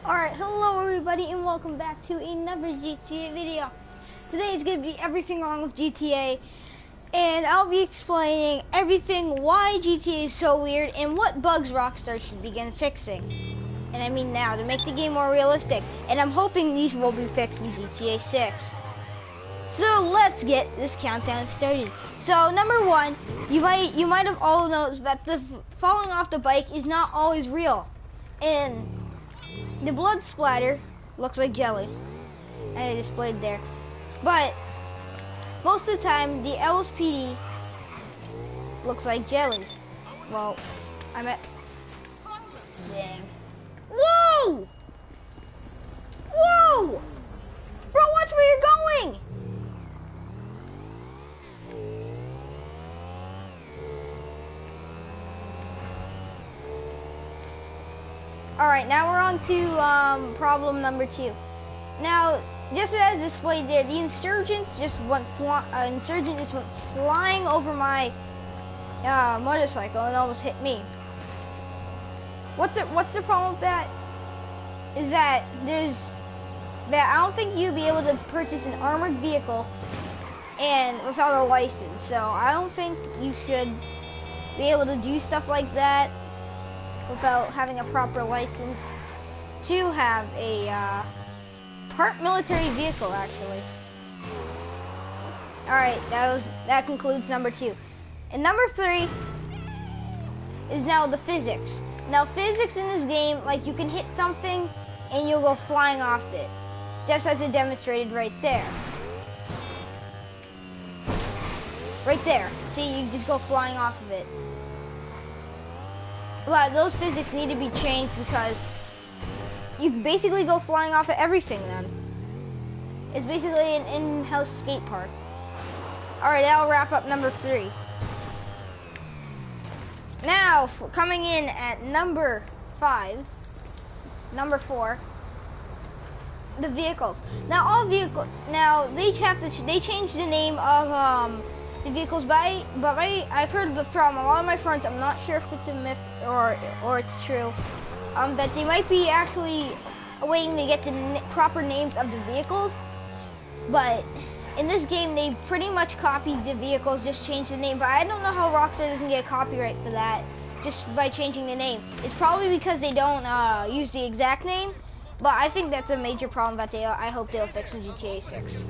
Alright, hello everybody and welcome back to another GTA video. Today is going to be everything wrong with GTA, and I'll be explaining everything why GTA is so weird and what bugs Rockstar should begin fixing. And I mean now, to make the game more realistic, and I'm hoping these will be fixed in GTA 6. So let's get this countdown started. So number one, you might have all noticed that the falling off the bike is not always real. And the blood splatter looks like jelly, and it displayed there. But most of the time, the LSPD looks like jelly. Well, I meant, dang. Whoa! Whoa! Bro, watch where you're going! Alright, now we're on to problem number 2. Now, just as displayed there, the insurgents just went flying over my motorcycle and almost hit me. What's the problem with that? Is that I don't think you'd be able to purchase an armored vehicle and without a license. So I don't think you should be able to do stuff like that without having a proper license to have a part military vehicle, actually. Alright, that concludes number 2. And number 3 is now the physics. Now physics in this game, like you can hit something and you'll go flying off it, just as it demonstrated right there. Right there. See, you just go flying off of it. But those physics need to be changed because you basically go flying off of everything then. It's basically an in-house skate park. Alright, that'll wrap up number 3. Now, coming in at number 4, the vehicles. Now they changed the name of the vehicles, but I've heard from a lot of my friends, I'm not sure if it's a myth or it's true, that they might be actually waiting to get the proper names of the vehicles. But in this game, they pretty much copied the vehicles, just changed the name. But I don't know how Rockstar doesn't get copyright for that, just by changing the name. It's probably because they don't use the exact name, but I think that's a major problem that I hope they'll fix in GTA 6.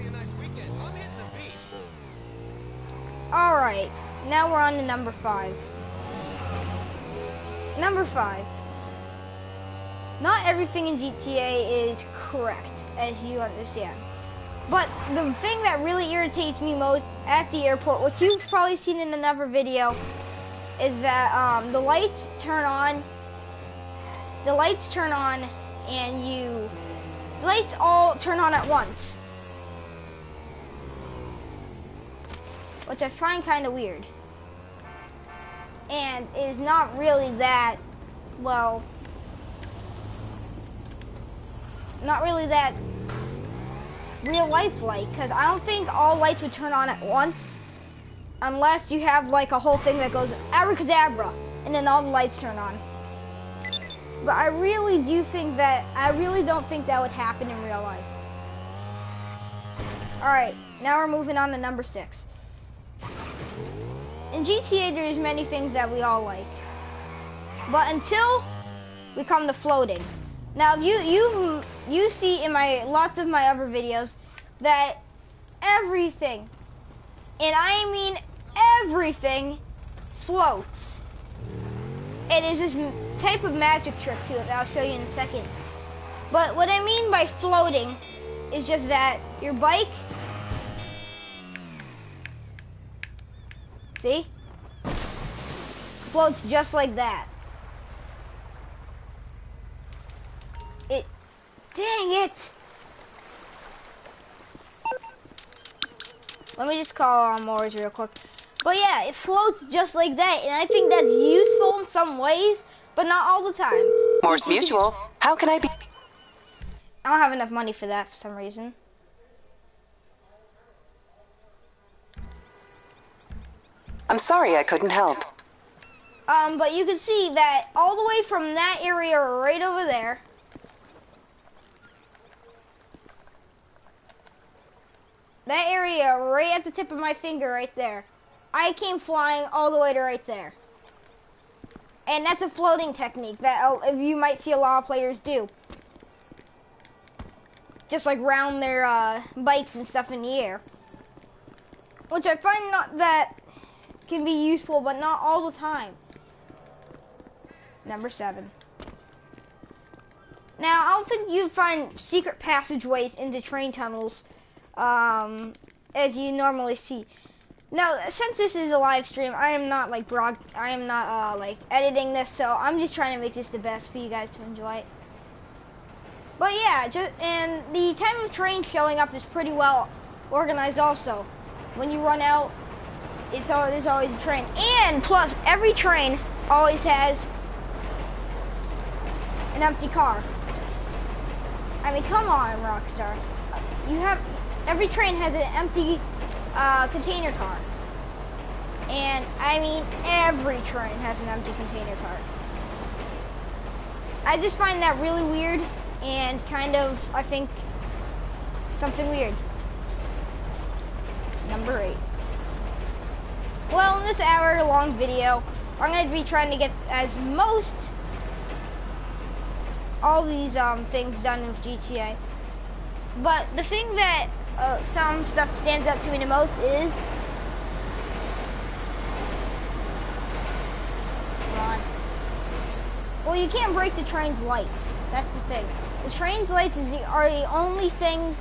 Alright, now we're on to number 5. Number 5. Not everything in GTA is correct, as you understand. But the thing that really irritates me most at the airport, which you've probably seen in another video, is that the lights turn on. The lights all turn on at once, which I find kind of weird, and is not really that, well, not really that real life like, because I don't think all lights would turn on at once unless you have like a whole thing that goes abracadabra and then all the lights turn on. But I really don't think that would happen in real life. Alright, now we're moving on to number 6. In GTA, there's many things that we all like, but until we come to floating. Now, you see in lots of my other videos that everything, and I mean everything, floats. And there's this type of magic trick to it that I'll show you in a second. But what I mean by floating is just that your bike, see, floats just like that. Dang it! Let me just call Morris real quick. But yeah, it floats just like that, and I think that's useful in some ways, but not all the time. Morse Mutual, how can I be? I don't have enough money for that for some reason. I'm sorry I couldn't help. But you can see that all the way from that area right over there That area right at the tip of my finger right there. I came flying all the way to right there. And that's a floating technique that you might see a lot of players do. Just like round their bikes and stuff in the air. Which I find not that can be useful, but not all the time. Number 7. Now, I don't think you'd find secret passageways into train tunnels as you normally see. Now, since this is a live stream, I am not like editing this, so I'm just trying to make this the best for you guys to enjoy. But yeah, and the time of train showing up is pretty well organized also. When you run out, there's always a train. And plus, every train always has an empty car. I mean, come on, Rockstar. Every train has an empty container car. And I mean, every train has an empty container car. I just find that really weird and kind of, I think, something weird. Number 8. Well, in this hour-long video, I'm going to be trying to get all these things done with GTA. But the thing that some stuff stands out to me the most is well, you can't break the train's lights. That's the thing. The train's lights are the only things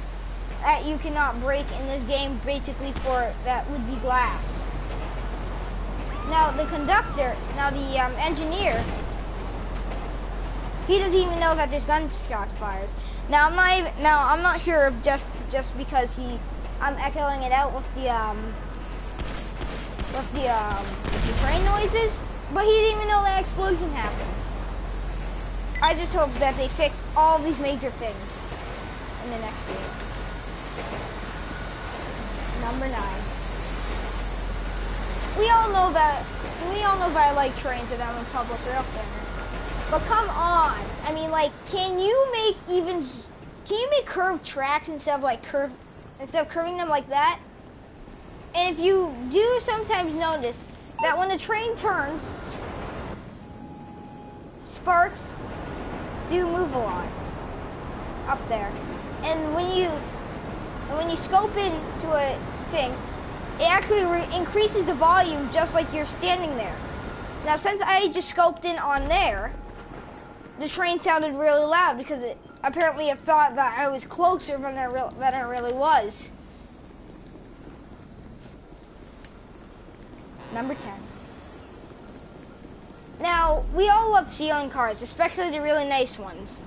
that you cannot break in this game, basically, for that would be glass. Now the engineer, he doesn't even know that there's gunshot fires. Now I'm not sure if just because I'm echoing it out with the train noises, but he didn't even know that explosion happened. I just hope that they fix all these major things in the next game. Number 9. We all know that I like trains and I'm in public rail planner. But come on. I mean, like, can you make curved tracks instead of curving them like that? And if you do sometimes notice that when the train turns, sparks do move a lot up there. And when you scope into a thing, it actually increases the volume just like you're standing there. Now, since I just scoped in on there, the train sounded really loud because apparently it thought that I was closer than I really was. Number 10. Now, we all love stealing cars, especially the really nice ones.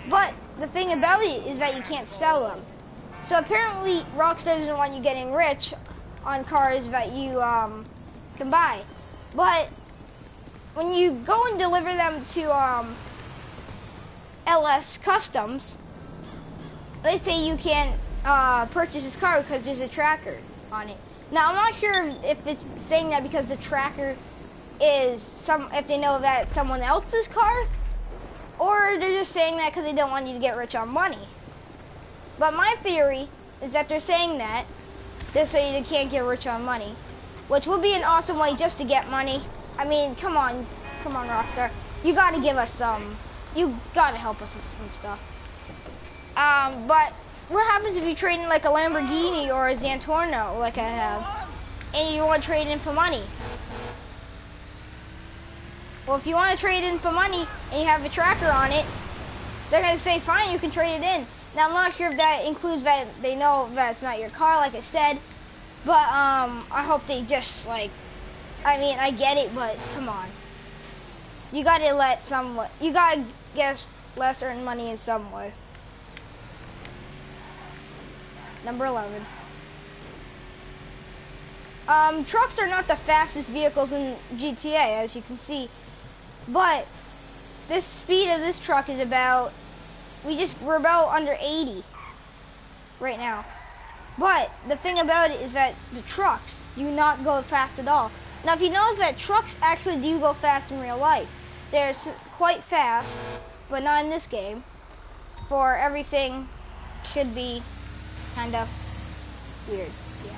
But the thing about it is that you can't sell them. So apparently Rockstar doesn't want you getting rich on cars that you can buy. But when you go and deliver them to LS Customs, they say you can't purchase this car because there's a tracker on it. Now, I'm not sure if it's saying that because the tracker is if they know that it's someone else's car, or they're just saying that because they don't want you to get rich on money. But my theory is that they're saying that just so you can't get rich on money, which would be an awesome way just to get money. I mean, come on, Rockstar. You gotta give us some, you gotta help us with some stuff. But what happens if you trade in like a Lamborghini or a Zantorno like I have, and you want to trade in for money? Well, if you want to trade in for money and you have a tracker on it, they're going to say, fine, you can trade it in. Now, I'm not sure if that includes that they know that it's not your car, like I said, but I hope they just, like, I mean, I get it, but come on. You got to you got to let us earn money in some way. Number 11. Trucks are not the fastest vehicles in GTA, as you can see. But this speed of this truck is about, we're about under 80 right now. But the thing about it is that the trucks do not go fast at all. Now, if you notice that trucks actually do go fast in real life. They're quite fast, but not in this game. For everything should be kind of weird. Yeah.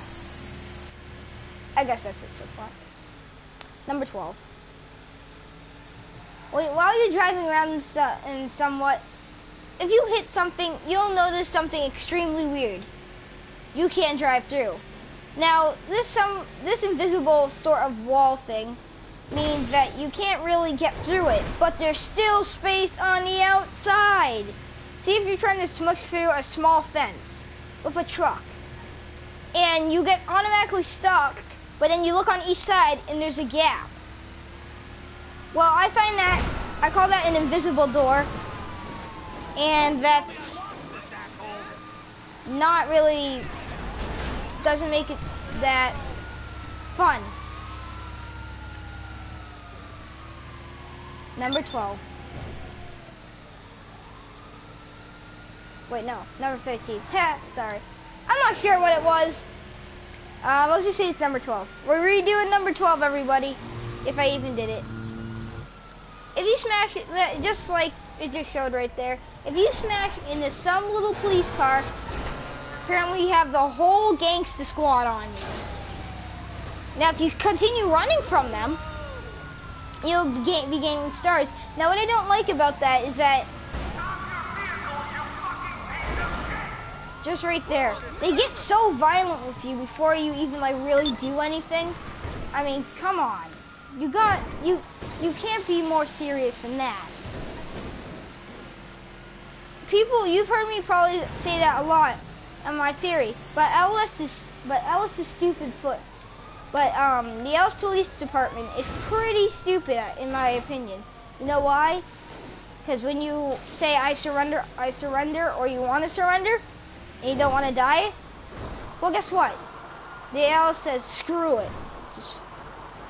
I guess that's it so far. Number 12. Wait, while you're driving around and somewhat, if you hit something, you'll notice something extremely weird. You can't drive through. Now, this invisible sort of wall thing means that you can't really get through it, but there's still space on the outside. See if you're trying to smush through a small fence with a truck, and you get automatically stuck, but then you look on each side and there's a gap. Well, I call that an invisible door, and that's not really, doesn't make it that fun. Number 12. Wait, no, number 13. Sorry. I'm not sure what it was. Let's just say it's number 12. We're redoing number 12, everybody, if I even did it. If you smash it, just like it just showed right there, if you smash into some little police car, apparently you have the whole gangster squad on you. Now, if you continue running from them, you'll be gaining stars. Now, what I don't like about that is that, just right there, they get so violent with you before you even like really do anything. I mean, come on. You can't be more serious than that. People, you've heard me probably say that a lot on my theory, but Ellis is stupid foot. But the Ellis Police Department is pretty stupid in my opinion. You know why? Because when you say I surrender, or you want to surrender, and you don't want to die, well, guess what? The Ellis says screw it,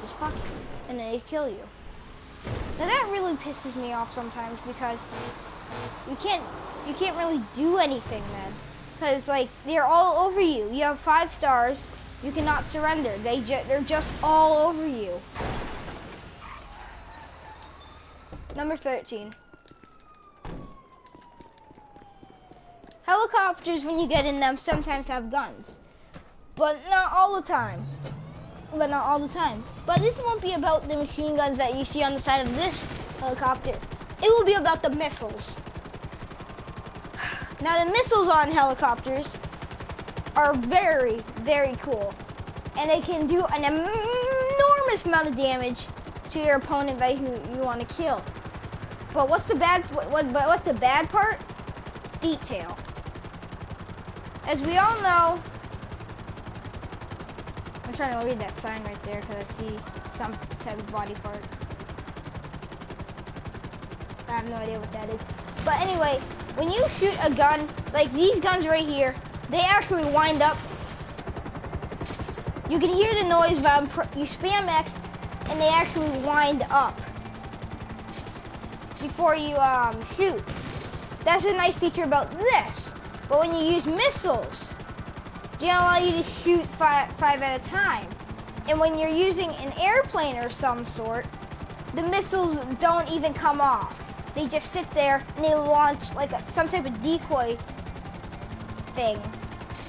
just fuck it. And then they kill you. Now that really pisses me off sometimes because you can't really do anything then, because like they're all over you. You have 5 stars. You cannot surrender. They're just all over you. Number 13. Helicopters, when you get in them, sometimes have guns, but not all the time. But this won't be about the machine guns that you see on the side of this helicopter. It will be about the missiles. Now, the missiles on helicopters are very, very cool, and they can do an enormous amount of damage to your opponent that you want to kill. But what's the bad part? Detail. As we all know, I'm trying to read that sign right there because I see some type of body part. I have no idea what that is. But anyway, when you shoot a gun, like these guns right here, they actually wind up. You can hear the noise, but you spam X, and they actually wind up before you shoot. That's a nice feature about this. But when you use missiles, they don't allow you to shoot five at a time. And when you're using an airplane or some sort, the missiles don't even come off. They just sit there and they launch like some type of decoy thing.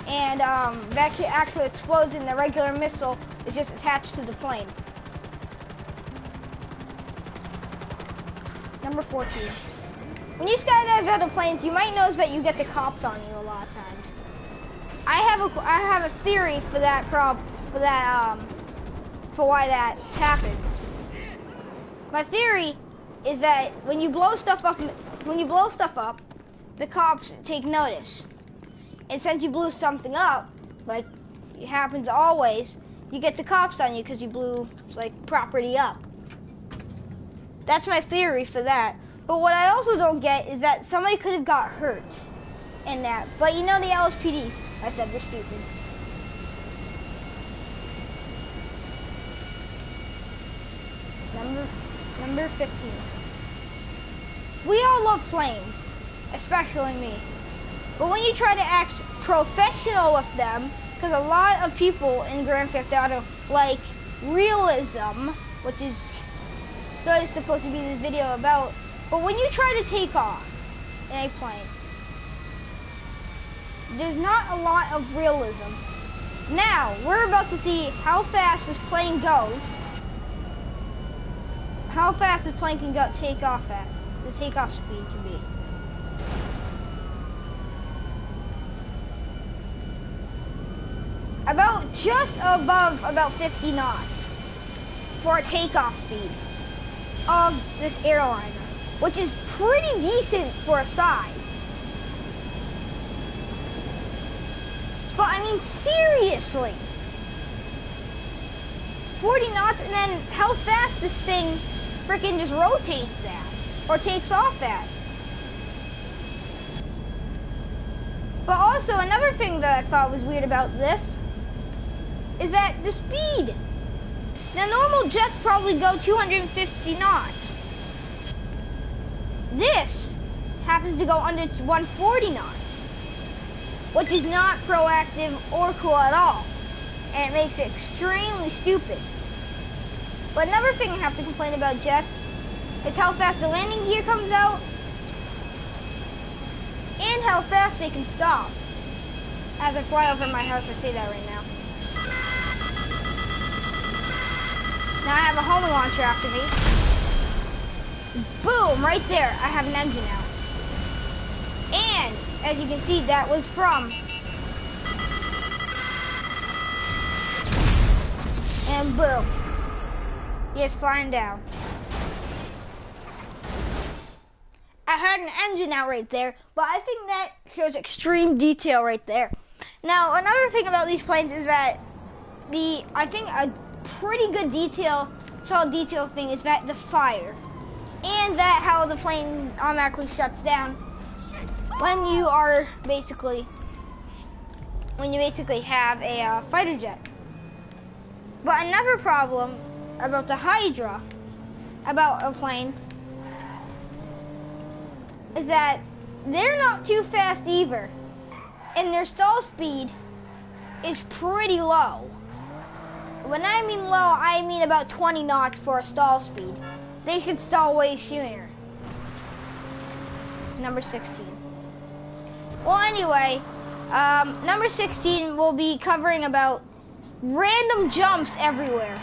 And that actually explodes, and the regular missile is just attached to the plane. Number 14. When you skydive out of planes, you might notice that you get the cops on you a lot of times. I have a theory for that for why that happens. My theory is that when you blow stuff up, the cops take notice. And since you blew something up, like it happens always, you get the cops on you because you blew like property up. That's my theory for that. But what I also don't get is that somebody could have got hurt in that. But you know, the LSPD, I said they're stupid. Number 15. We all love planes, especially me. But when you try to act professional with them, because a lot of people in Grand Theft Auto like realism, which is so it's supposed to be this video about, but when you try to take off in a plane, there's not a lot of realism. Now, we're about to see how fast this plane goes. How fast this plane can go take off at. The takeoff speed can be. About just above about 50 knots for a takeoff speed of this airliner, which is pretty decent for a size. But I mean, seriously, 40 knots, and then how fast this thing freaking just rotates at, or takes off at. But also, another thing that I thought was weird about this is that the speed. Now, normal jets probably go 250 knots. This happens to go under 140 knots. Which is not proactive or cool at all. And it makes it extremely stupid. But another thing I have to complain about jets is how fast the landing gear comes out and how fast they can stop. As I fly over my house, I say that right now. Now I have a homing launcher after me. Boom, right there, I have an engine out. And as you can see, that was from. And boom. Just flying down. I had an engine out right there, but I think that shows extreme detail right there. Now, another thing about these planes is that I think a pretty good solid detail thing is that the fire. And that how the plane automatically shuts down when you basically have a fighter jet. But another problem about the Hydra, about a plane, is that they're not too fast either, and their stall speed is pretty low. When I mean low, I mean about 20 knots for a stall speed. They should stall way sooner. Number 16. Well, anyway, number 16 will be covering about random jumps everywhere.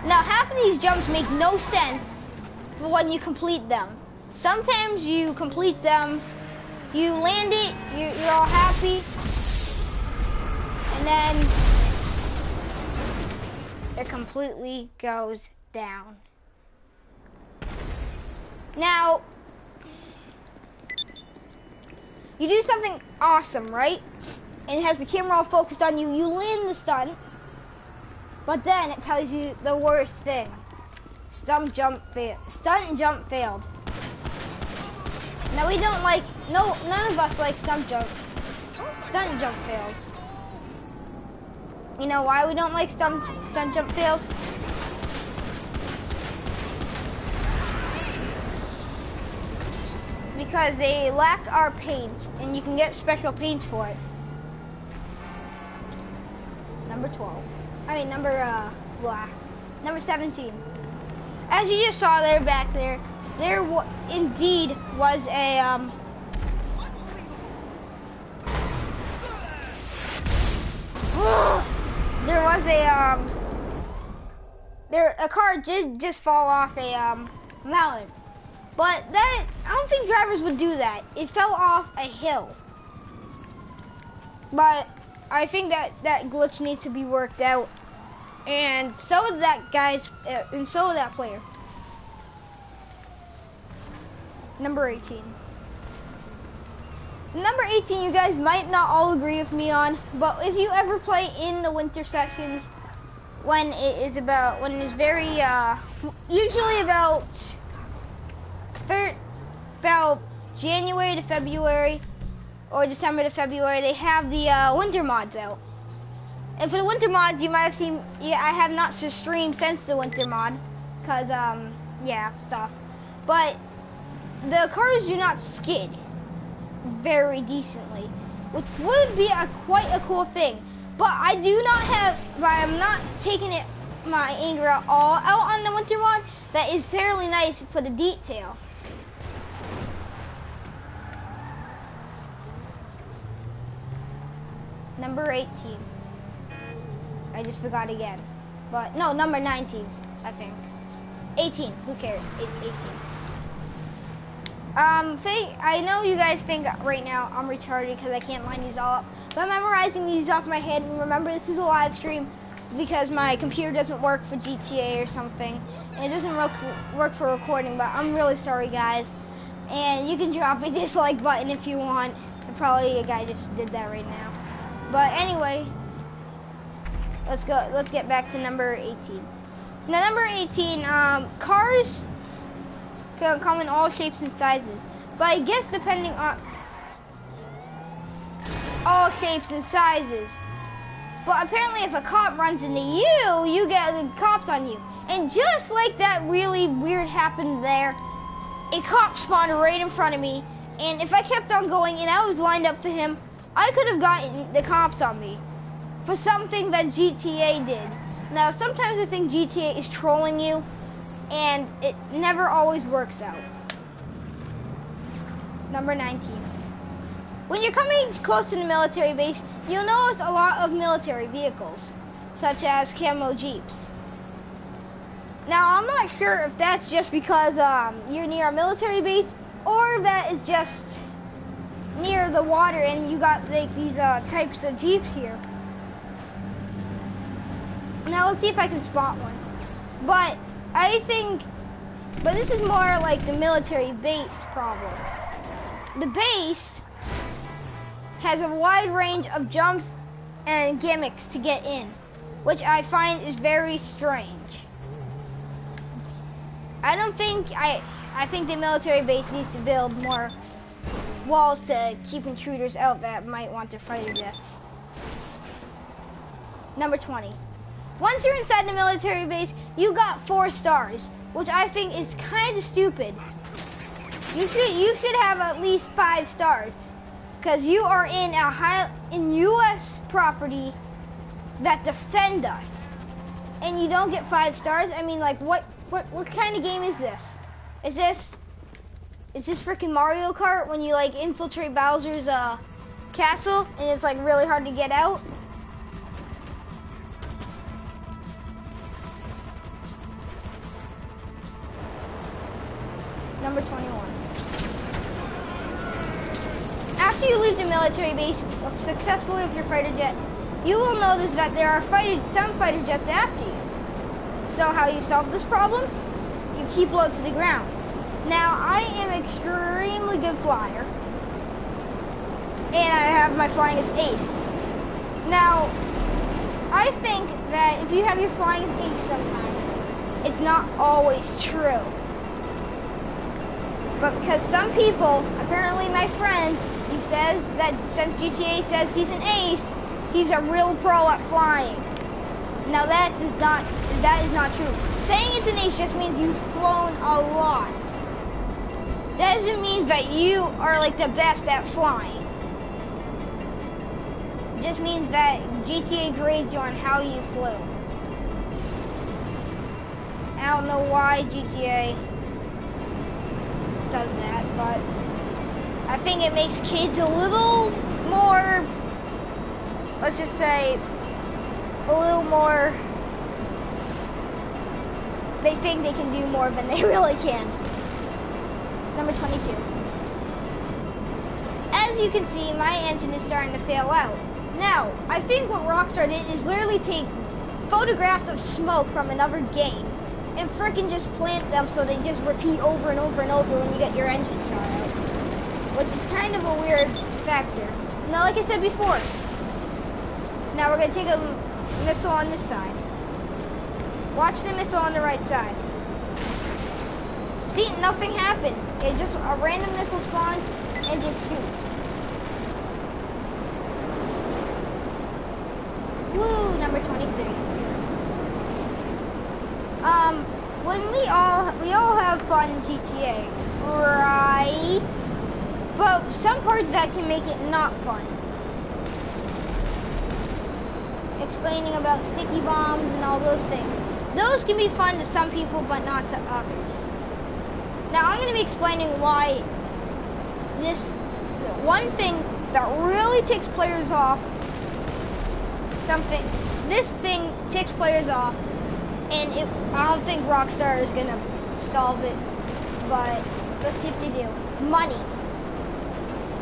Now, half of these jumps make no sense when you complete them. Sometimes you complete them, you land it, you're all happy, and then it completely goes down. Now, you do something awesome, right? And it has the camera all focused on you. You land the stunt, but then it tells you the worst thing. Stunt and jump failed. Now we don't like, none of us like stunt and jump fails. You know why we don't like stunt jump fails? Because they lack our paints, and you can get special paints for it. Number 12. Number 17. As you just saw there back there, there indeed was a a car did just fall off a mountain. But I don't think drivers would do that. It fell off a hill. But I think that glitch needs to be worked out. And so did that and so did that player. Number 18. Number 18, you guys might not all agree with me on, but if you ever play in the winter sessions, when it's very, usually about January to February, or December to February, they have the winter mods out. And for the winter mods, you might have seen, I have not streamed since the winter mod, because, stuff. But the cars do not skid very decently, which would be quite a cool thing. But I'm not taking my anger all out on the winter mod. That is fairly nice for the detail. Number 18. I just forgot again. But no, number 19, I think. 18, who cares? 18. I know you guys think right now I'm retarded because I can't line these all up, but I'm memorizing these off my head, and remember this is a live stream because my computer doesn't work for GTA or something, and it doesn't work for recording, but I'm really sorry guys, and you can drop a dislike button if you want, and probably a guy just did that right now, but anyway, let's get back to number 18. Now number 18, cars can come in all shapes and sizes, but I guess depending on all shapes and sizes. But apparently if a cop runs into you, you get the cops on you. And just like that really weird happened there, a cop spawned right in front of me, and if I kept on going and I was lined up for him, I could have gotten the cops on me for something that GTA did. Now sometimes I think GTA is trolling you, and it never always works out. Number 19. When you're coming close to the military base, you'll notice a lot of military vehicles, such as camo jeeps. Now, I'm not sure if that's just because you're near a military base, or if that is just near the water and you got like these types of jeeps here. Now, let's see if I can spot one. But this is more like the military base problem. The base has a wide range of jumps and gimmicks to get in, which I find is very strange. I think the military base needs to build more walls to keep intruders out that might want to fighter jets. Number 20. Once you're inside the military base, you got 4 stars, which I think is kind of stupid. You should have at least 5 stars, because you are in U.S. property that defend us, and you don't get 5 stars. I mean, like, what kind of game is this? Is this freaking Mario Kart when you like infiltrate Bowser's castle and it's like really hard to get out? Number 21. After you leave the military base successfully with your fighter jet, you will notice that there are some fighter jets after you. So how you solve this problem? You keep low to the ground. Now, I am an extremely good flyer, and I have my flying as ace. Now, I think that if you have your flying as ace sometimes, it's not always true. But because some people, apparently my friend, he says that since GTA says he's an ace, he's a real pro at flying. Now that is not true. Saying it's an ace just means you've flown a lot. That doesn't mean that you are like the best at flying. It just means that GTA grades you on how you flew. I don't know why GTA does that, but I think it makes kids a little more, let's just say, a little more, they think they can do more than they really can. Number 22. As you can see, my engine is starting to fail out. Now, I think what Rockstar did is literally take photographs of smoke from another game and frickin' just plant them so they just repeat over and over and over when you get your engine shot out. Which is kind of a weird factor. Now, like I said before, now we're gonna take a missile on this side. Watch the missile on the right side. See, nothing happened. It just, a random missile spawns and just shoots. Woo, number 23. When we all have fun in GTA, right? But some parts that can make it not fun. Explaining about sticky bombs and all those things. Those can be fun to some people, but not to others. Now I'm going to be explaining why this one thing that really takes players off, something this thing ticks players off, and I don't think Rockstar is gonna solve it, but let's see if they do. Money.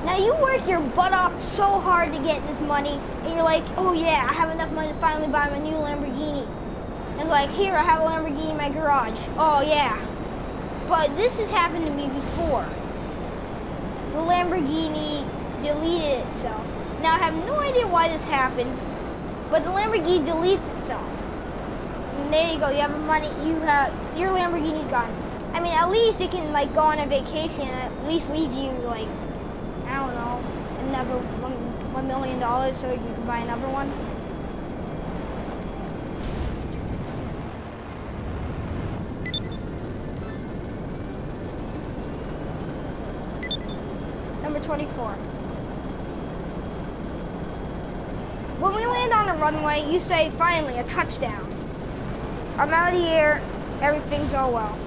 Now you work your butt off so hard to get this money, and you're like, oh yeah, I have enough money to finally buy my new Lamborghini. And like, here, I have a Lamborghini in my garage. Oh yeah. But this has happened to me before. The Lamborghini deleted itself. Now I have no idea why this happened, but the Lamborghini deletes itself. And there you go, you have money, your Lamborghini's gone. I mean, at least it can like go on a vacation and at least leave you like, I don't know, another $1 million so you can buy another one. Number 24. When we land on a runway, you say, finally, a touchdown. I'm out of the air, everything's all well.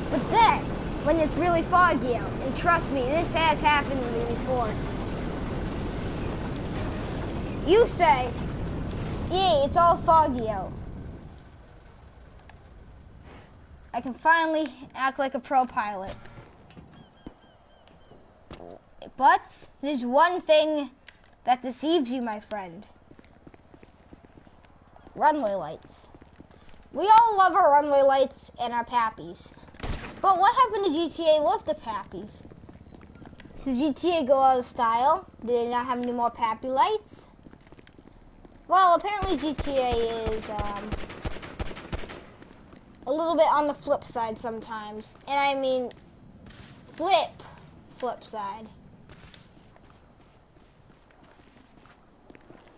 But then, when it's really foggy out, and trust me, this has happened to me before, you say, yay, it's all foggy out. I can finally act like a pro pilot. But there's one thing that deceives you, my friend. Runway lights. We all love our runway lights and our pappies. But what happened to GTA with the pappies? Did GTA go out of style? Did it not have any more pappy lights? Well, apparently GTA is a little bit on the flip side sometimes. And I mean flip side.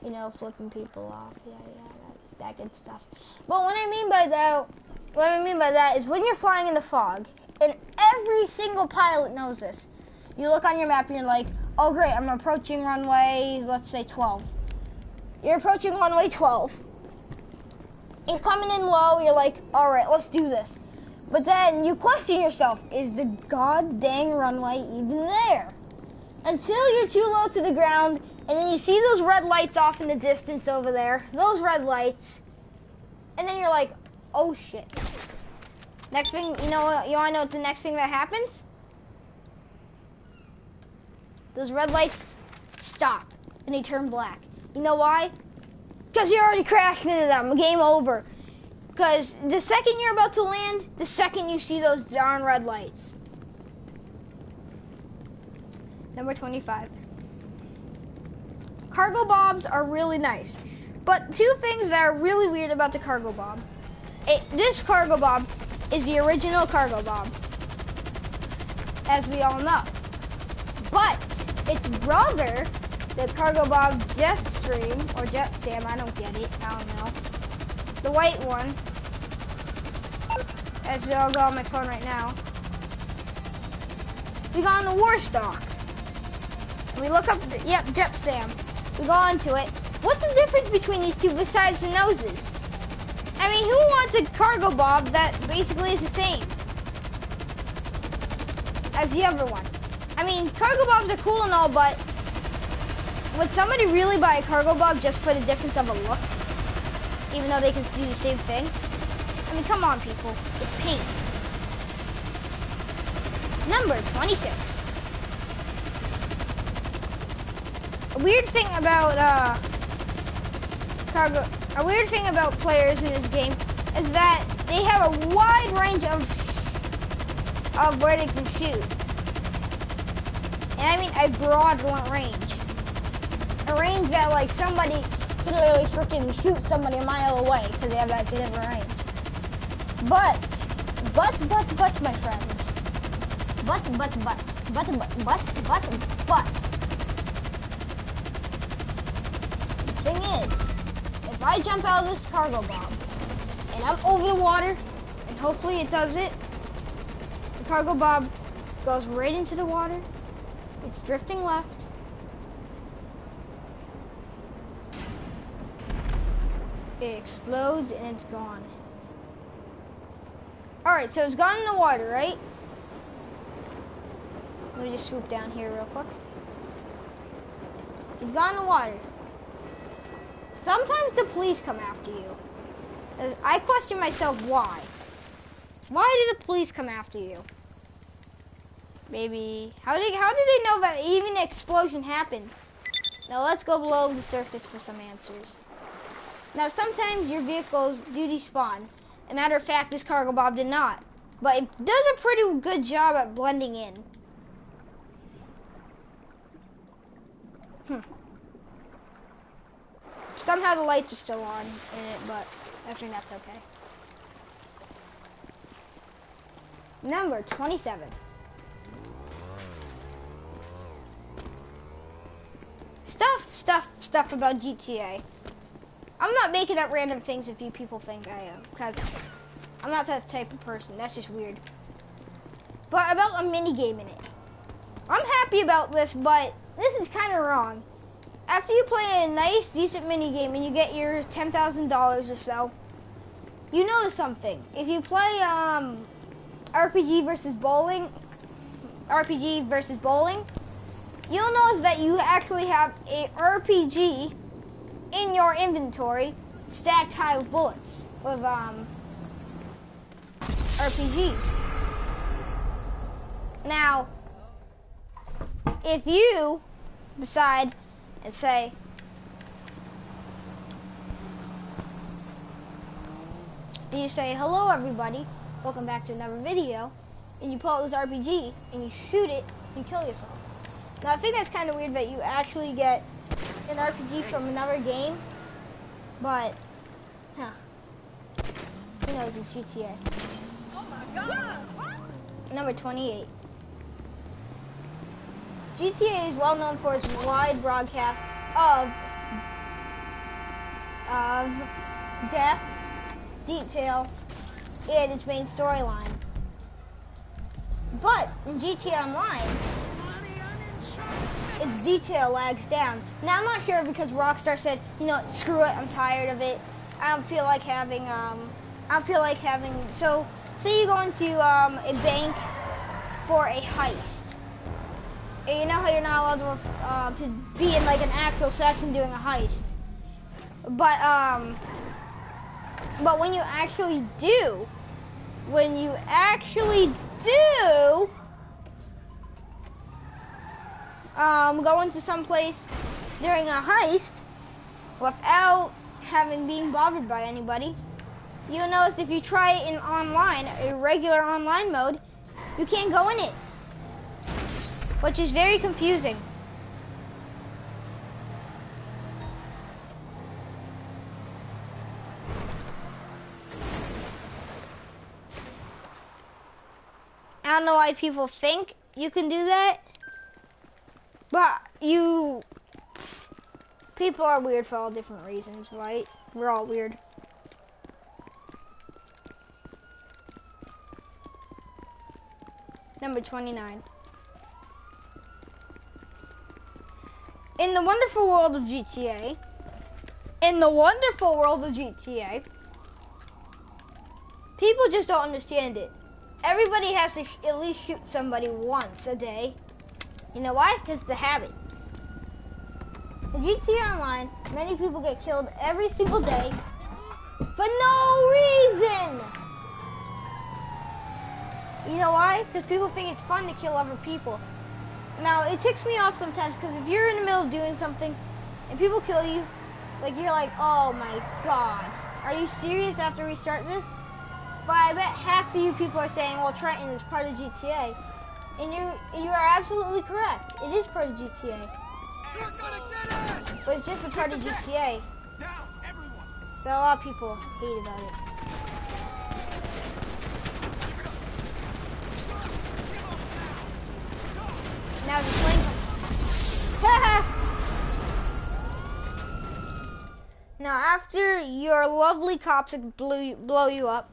You know, flipping people off. Yeah, that's that good stuff. But what I mean by that is when you're flying in the fog, and every single pilot knows this. You look on your map and you're like, oh great, I'm approaching runway, let's say 12. You're approaching runway 12. You're coming in low, you're like, all right, let's do this. But then you question yourself, is the god dang runway even there? Until you're too low to the ground, and then you see those red lights off in the distance over there, those red lights, and then you're like, oh shit. Next thing, you wanna know what the next thing that happens? Those red lights stop, and they turn black. You know why? Because you already crashed into them, game over. Because the second you're about to land, the second you see those darn red lights. Number 25. Cargo bobs are really nice. But two things that are really weird about the cargo bob. This cargo bob is the original cargo bob, as we all know. But its brother, the cargo bob Jetstream, or Jetsam, I don't get it, I don't know. The white one, as we all go on my phone right now. We go on the Warstock. And we look up, yep, Jetsam. We go on to it. What's the difference between these two besides the noses? I mean, who wants a cargo bob that basically is the same as the other one? I mean, cargo bobs are cool and all, but would somebody really buy a cargo bob just for the difference of a look? Even though they can do the same thing? I mean, come on, people. It's paint. Number 26. A weird thing about players in this game is that they have a wide range of where they can shoot. And I mean a broad range. A range that like somebody can literally freaking shoot somebody a mile away because they have that good of a range. But, my friends. But. The thing is, if I jump out of this cargo bomb and I'm over the water, and hopefully it does it, the cargo bomb goes right into the water. It's drifting left. It explodes and it's gone. Alright, so it's gone in the water, right? Let me just swoop down here real quick. It's gone in the water. Sometimes the police come after you. I question myself why. Why did the police come after you? Maybe, how did they know that even an explosion happened? Now let's go below the surface for some answers. Now sometimes your vehicles do despawn. As a matter of fact, this Cargo Bob did not. But it does a pretty good job at blending in. Somehow the lights are still on in it, but I think that's okay. Number 27. Stuff about GTA. I'm not making up random things if you people think I am, because I'm not that type of person. That's just weird. But about a mini game in it. I'm happy about this, but this is kind of wrong. After you play a nice, decent mini game and you get your $10,000 or so, you notice something. If you play RPG versus bowling, you'll notice that you actually have a RPG in your inventory stacked high with bullets, with RPGs. Now, if you decide and say, hello everybody, welcome back to another video, and you pull out this RPG and you shoot it, you kill yourself. Now I think that's kind of weird that you actually get an RPG from another game, but, who knows, it's GTA. Oh my God! Number 28. GTA is well known for its wide broadcast of depth, detail, and its main storyline. But in GTA Online, its detail lags down. Now I'm not sure because Rockstar said, you know, screw it, I'm tired of it. I don't feel like having, so say you go into a bank for a heist. And you know how you're not allowed to be in like an actual section doing a heist. But when you actually do, go into some place during a heist without being bothered by anybody, you'll notice if you try it in online, a regular online mode, you can't go in it, which is very confusing. I don't know why people think you can do that, but people are weird for all different reasons, right? We're all weird. Number 29. In the wonderful world of GTA, people just don't understand it. Everybody has to at least shoot somebody once a day. You know why? Because it's a habit. In GTA Online, many people get killed every single day for no reason. You know why? Because people think it's fun to kill other people. Now, it ticks me off sometimes because if you're in the middle of doing something and people kill you, like you're like, oh my God, are you serious? I have to restart this? But I bet half of you people are saying, well, Trenton is part of GTA. And you are absolutely correct. It is part of GTA. You're gonna get it! But it's just a part of GTA. Now, everyone! That a lot of people hate about it. Now the plane comes. Now after your lovely cops blow you up,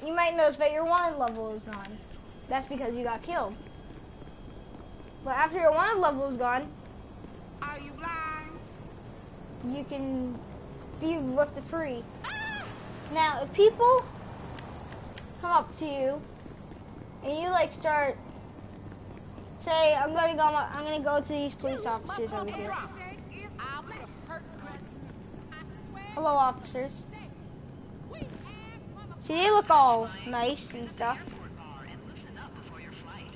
you might notice that your wanted level is gone. That's because you got killed. But after your wanted level is gone, Are you blind? you can be lifted free. Now, if people come up to you and you like start, say, I'm gonna go to these police officers over here. Hello, officers. See, they look all nice and stuff.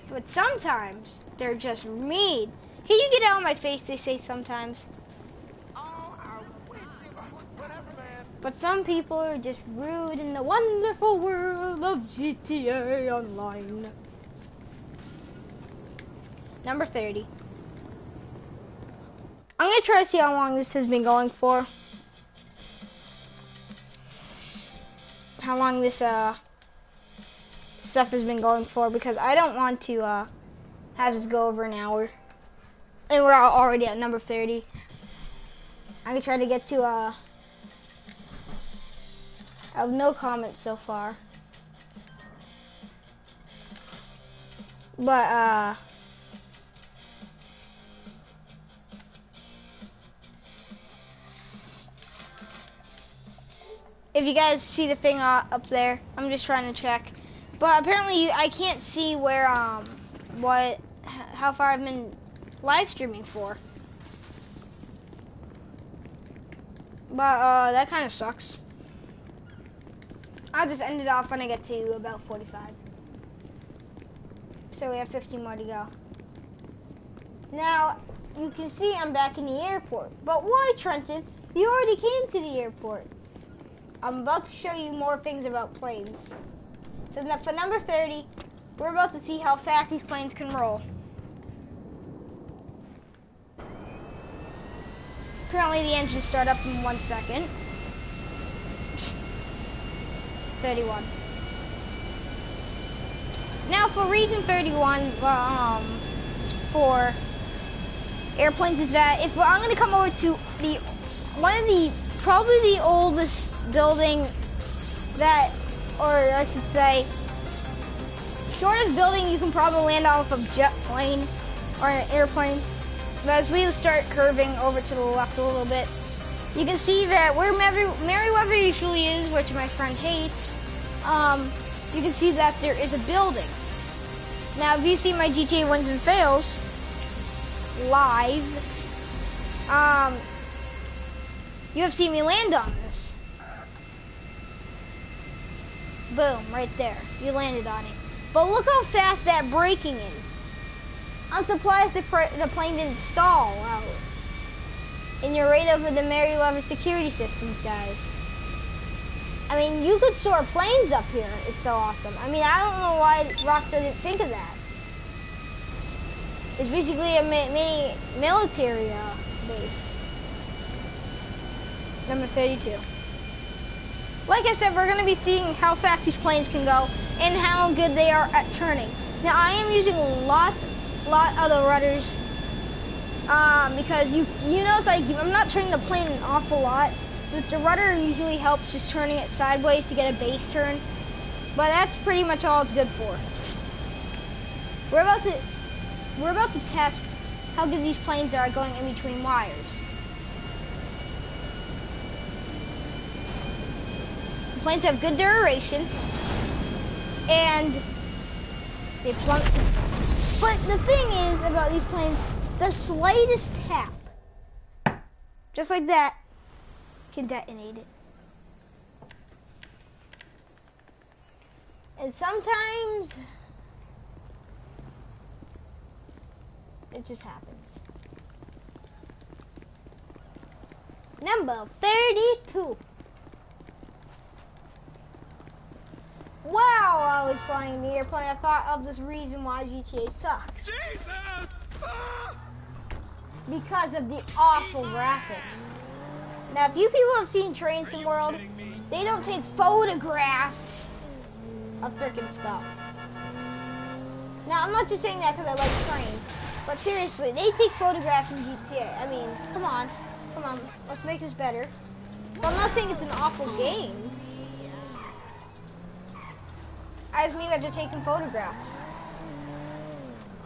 But sometimes they're just mean. Can you get out of my face, they say sometimes. Oh, I wish they would. Whatever, man. But some people are just rude in the wonderful world of GTA Online. Number 30. I'm gonna try to see how long this has been going for. How long this stuff has been going for, because I don't want to have this go over an hour. And we're already at number 30. I'm gonna try to get to I have no comments so far. But if you guys see the thing up there, I'm just trying to check. But apparently I can't see where how far I've been live streaming for. But that kind of sucks. I'll just end it off when I get to about 45. So we have 15 more to go. Now, you can see I'm back in the airport. But why, Trenton? You already came to the airport. I'm about to show you more things about planes. So now for number 30, we're about to see how fast these planes can roll. Apparently the engines start up in 1 second. 31. Now for reason 31 for airplanes is that if I'm going to come over to probably the oldest building that, or I should say, shortest building you can probably land off of jet plane or an airplane. But as we start curving over to the left a little bit, you can see that where Merryweather usually is, which my friend hates, you can see that there is a building. Now, if you see my GTA Wins and Fails live, you have seen me land on this. Boom, right there. You landed on it. But look how fast that braking is. I'm surprised the plane didn't stall out. And you're right over the Merryweather security systems, guys. I mean, you could soar planes up here. It's so awesome. I mean, I don't know why Rockstar didn't think of that. It's basically a mini military base. Number 32. Like I said, we're going to be seeing how fast these planes can go and how good they are at turning. Now, I am using a lot of the rudders because you notice I'm not turning the plane an awful lot. But the rudder usually helps just turning it sideways to get a base turn. But that's pretty much all it's good for. We're about to test how good these planes are going in between wires. The planes have good duration, and they plummet. But the thing is about these planes, the slightest tap, just like that, can detonate it. And sometimes it just happens. Number 32. Wow, I was flying the airplane. I thought of this reason why GTA sucks. Jesus! Ah! Because of the awful graphics. Now, if you people have seen Train Sim World, they don't take photographs of frickin' stuff. Now, I'm not just saying that because I like trains, but seriously, they take photographs in GTA. I mean, come on, let's make this better. But I'm not saying it's an awful game. I just mean that they're taking photographs.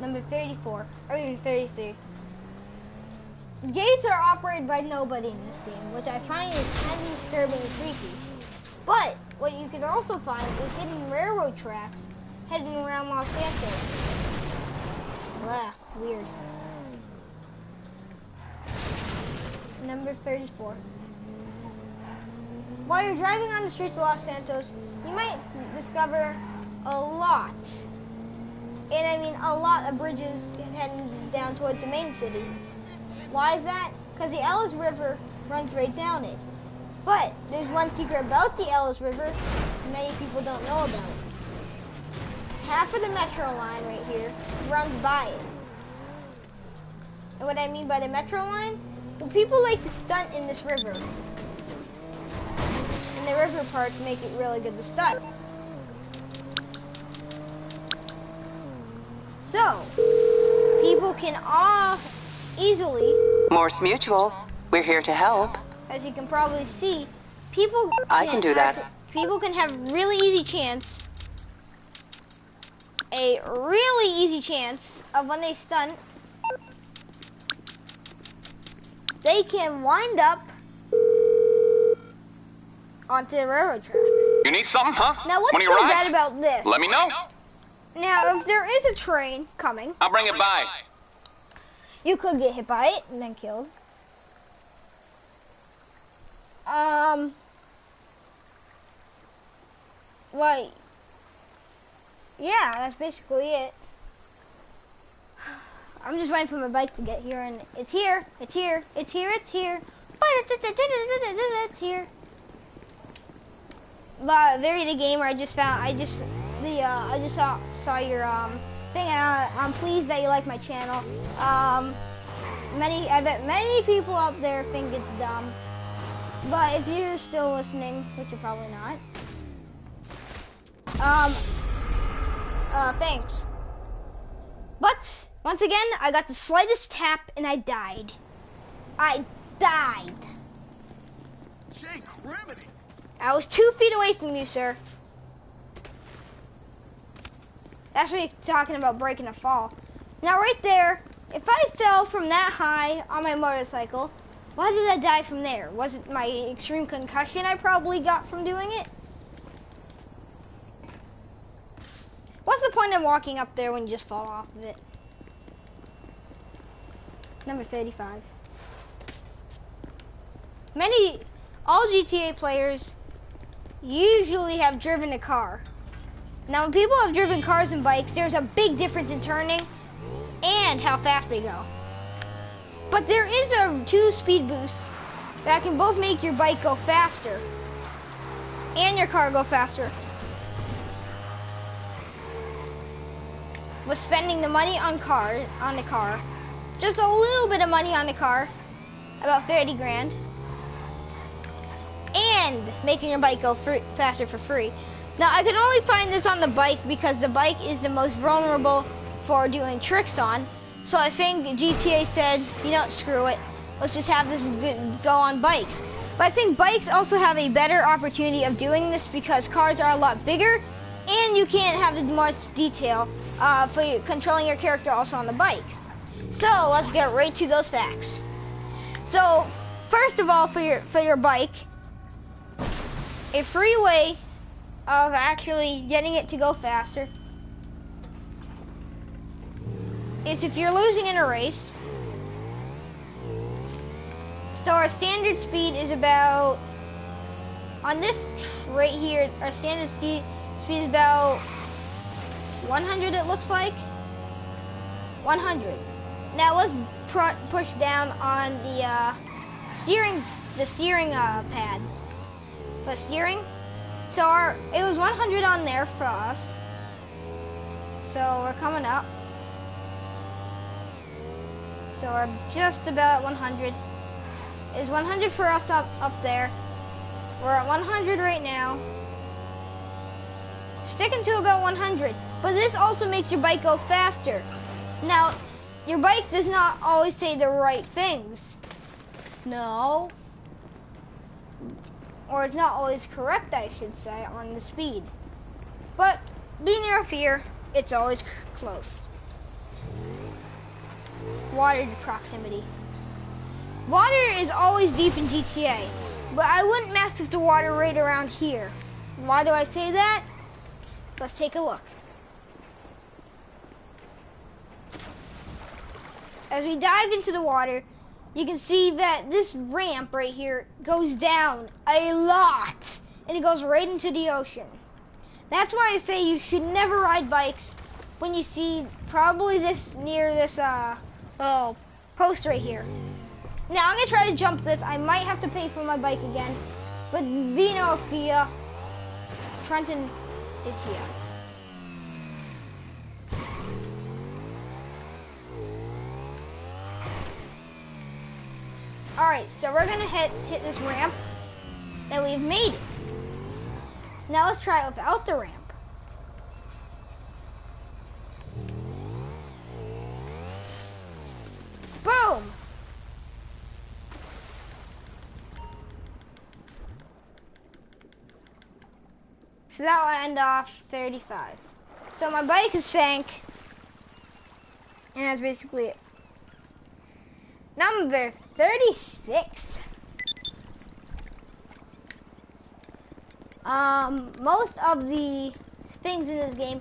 Number 34, or even 33. Gates are operated by nobody in this game, which I find is kind of disturbing and creepy. But what you can also find is hidden railroad tracks heading around Los Santos. Blah, weird. Number 34. while you're driving on the streets of Los Santos, you might discover a lot, and I mean a lot of bridges heading down towards the main city. Why is that? Because the Ellis River runs right down it. But there's one secret about the Ellis River many people don't know about. Half of the metro line right here runs by it. And what I mean by the metro line? Well, people like to stunt in this river. And the river parts make it really good to stunt. So, people can easily... Morse Mutual, we're here to help. As you can probably see, people I can do that. People can have really easy chance, a really easy chance of when they stunt, they can wind up onto the railroad tracks. You need something, huh? Now what's One of so your bad rides? about this? Let me know. Now if there is a train coming, I'll bring it by. you could get hit by it and then killed. Like, yeah, that's basically it. I'm just waiting for my bike to get here, and it's here, it's here, it's here, it's here. It's here. But Very the Gamer, I just saw your thing, and I'm pleased that you like my channel. I bet many people out there think it's dumb. But if you're still listening, which you're probably not, thanks. But, once again, I got the slightest tap and I died. I died. Jay Criminy. I was 2 feet away from you, sir. That's what you're talking about breaking a fall. Now, right there, if I fell from that high on my motorcycle, why did I die from there? Was it my extreme concussion I probably got from doing it? What's the point of walking up there when you just fall off of it? Number 35. All GTA players usually have driven a car. Now when people have driven cars and bikes, there's a big difference in turning and how fast they go. But there is a 2 speed boost that can both make your bike go faster and your car go faster. With spending the money on the car, just a little bit of money on the car, about 30 grand, and making your bike go faster for free. Now I could only find this on the bike because the bike is the most vulnerable for doing tricks on. So I think GTA said, you know, screw it. Let's just have this go on bikes. But I think bikes also have a better opportunity of doing this because cars are a lot bigger and you can't have as much detail for controlling your character also on the bike. So let's get right to those facts. So first of all, for your bike, a free way of actually getting it to go faster is if you're losing in a race. So our standard speed is about, on this right here, our standard speed is about 100 it looks like. 100. Now let's push down on the steering pad. For steering. So it was 100 on there for us. So we're coming up. So we're just about 100. Is 100 for us up there. We're at 100 right now. Sticking to about 100. But this also makes your bike go faster. Now, your bike does not always say the right things. No. Or it's not always correct, I should say, on the speed. But be near fear, it's always close. Water proximity. Water is always deep in GTA, but I wouldn't mess with the water right around here. Why do I say that? Let's take a look. As we dive into the water, you can see that this ramp right here goes down a lot, and it goes right into the ocean. That's why I say you should never ride bikes when you see probably this near this little post right here. Now I'm gonna try to jump this. I might have to pay for my bike again, but Vino Kia Trenton is here. Alright, so we're gonna hit this ramp, and we've made it. Now let's try it without the ramp. Boom! So that will end off 35. So my bike is sank, and that's basically it. Number 36. Most of the things in this game,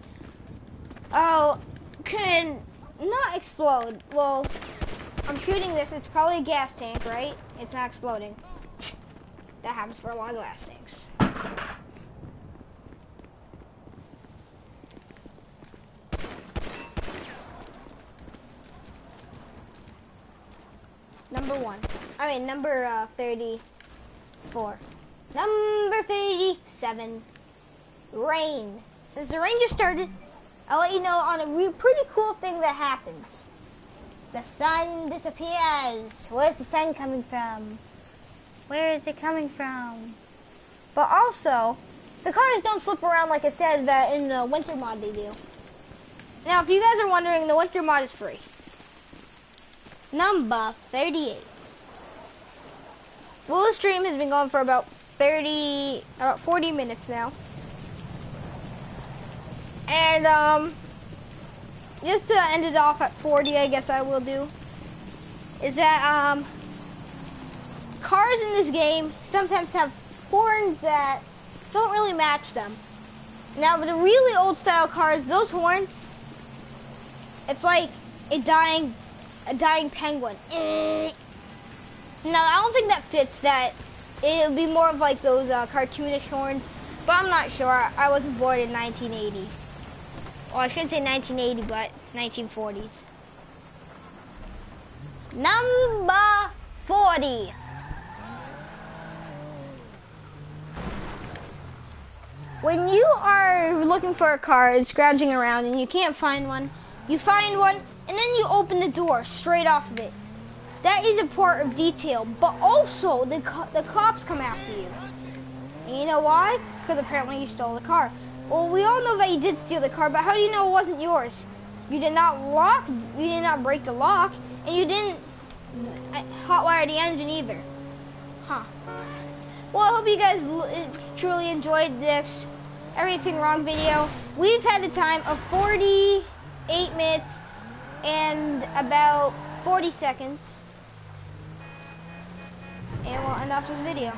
can not explode. Well, I'm shooting this, it's probably a gas tank, right? It's not exploding. That happens for a lot of gas tanks. Number 34. Number 37, rain. Since the rain just started, I'll let you know on a pretty cool thing that happens. The sun disappears. Where's the sun coming from? Where is it coming from? But also, the cars don't slip around like I said that in the winter mod they do. Now, if you guys are wondering, the winter mod is free. Number 38. Well, the stream has been going for about 40 minutes now. And, just to end it off at 40, I guess I will do, is that, cars in this game sometimes have horns that don't really match them. Now, with the really old style cars, those horns, it's like a dying penguin. No, I don't think that fits that. It would be more of like those cartoonish horns, but I'm not sure. I wasn't born in 1980. Well, I shouldn't say 1980, but 1940s. Number 40. When you are looking for a car and scrounging around and you can't find one, you find one and then you open the door straight off of it. That is a part of detail, but also the cops come after you. And you know why? Because apparently you stole the car. Well, we all know that you did steal the car, but how do you know it wasn't yours? You did not break the lock, and you didn't hotwire the engine either. Huh. Well, I hope you guys truly enjoyed this Everything Wrong video. We've had a time of 48 minutes and about 40 seconds. And we'll end off this video.